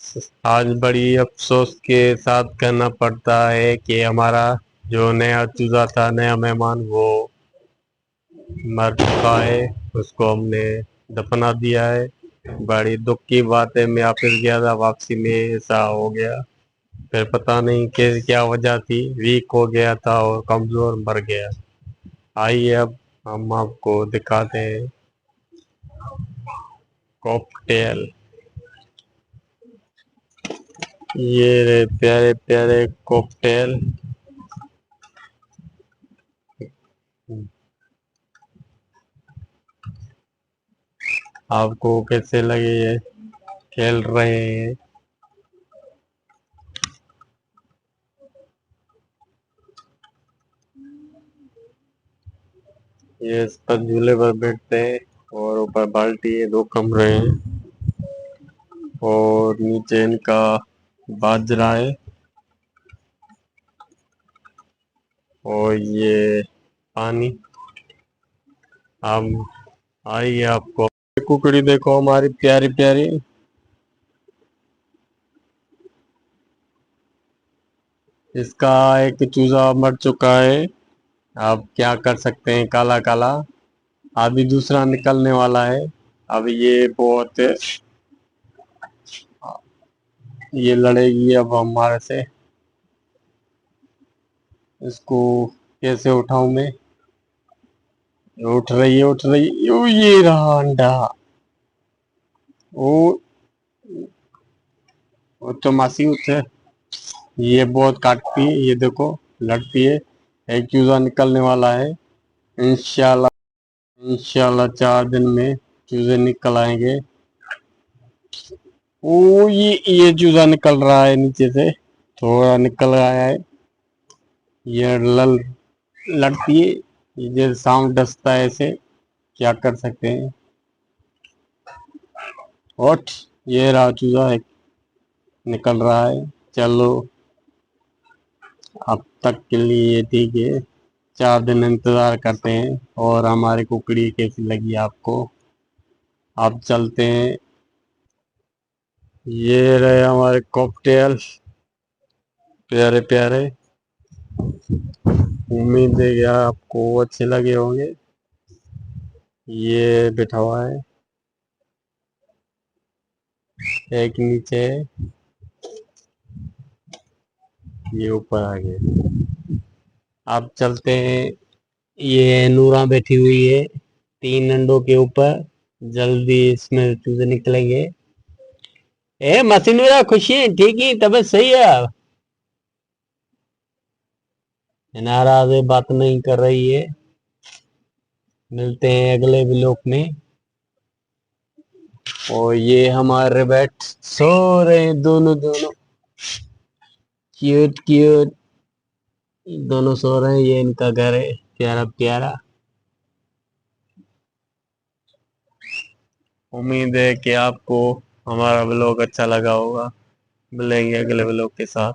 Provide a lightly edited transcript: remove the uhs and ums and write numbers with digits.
आज बड़ी अफसोस के साथ कहना पड़ता है कि हमारा जो नया चूजा था, नया मेहमान, वो मर चुका है। उसको हमने दफना दिया है। बड़ी दुख की बात है। मैं वापस गया था, वापसी में ऐसा हो गया। फिर पता नहीं कि क्या वजह थी, वीक हो गया था और कमजोर मर गया। आइए अब हम आपको दिखाते हैं कॉकटेल। ये रहे प्यारे प्यारे कॉकटेल। आपको कैसे लगे ये खेल रहे हैं? ये इस पर झूले पर बैठते हैं और ऊपर बाल्टी है, दो कमरे हैं और नीचे इनका बाजरा है और ये पानी। हम आइए आपको कुकड़ी देखो हमारी प्यारी प्यारी। इसका एक चूजा मर चुका है। आप क्या कर सकते हैं, काला काला। अभी दूसरा निकलने वाला है। अभी ये बहुत, ये लड़ेगी अब हमारे से। इसको कैसे उठाऊं मैं? उठ रही है, उठ रही है। ये रहा अंडा। ओ, वो तो मासी उठे। ये बहुत काटती है, ये देखो, लड़ती है। एक चूजा निकलने वाला है। इंशाल्लाह, इंशाल्लाह 4 दिन में चूजे निकल आएंगे। ओ, ये चूजा निकल रहा है नीचे से, थोड़ा निकल आया है। ये लड़ती है। ये जैसे साउंड डसता है ऐसे। क्या कर सकते हैं। उठ, ये रहा चूजा एक निकल रहा है। चलो, अब तक के लिए ठीक है। 4 दिन इंतजार करते हैं। और हमारी कुकड़ी कैसी लगी आपको? अब चलते हैं। ये रहे हमारे कॉकटेल, प्यारे प्यारे। उम्मीद है कि आपको अच्छे लगे होंगे। ये बैठा हुआ है, एक नीचे है, ये ऊपर आ गया। अब चलते हैं। ये नूरा बैठी हुई है 3 अंडों के ऊपर। जल्दी इसमें चूजे निकलेंगे। ए मशीन मेरा खुशी है, ठीक ही तबीयत सही है। नाराज है, बात नहीं कर रही है। मिलते हैं अगले ब्लॉक में। और ये हमारे बैठ सो रहे हैं, दोनों दोनों क्यूट क्यूट। दोनों सो रहे हैं, ये इनका घर है, प्यारा प्यारा। उम्मीद है कि आपको हमारा ब्लॉग अच्छा लगा होगा। मिलेंगे अगले ब्लॉग के साथ।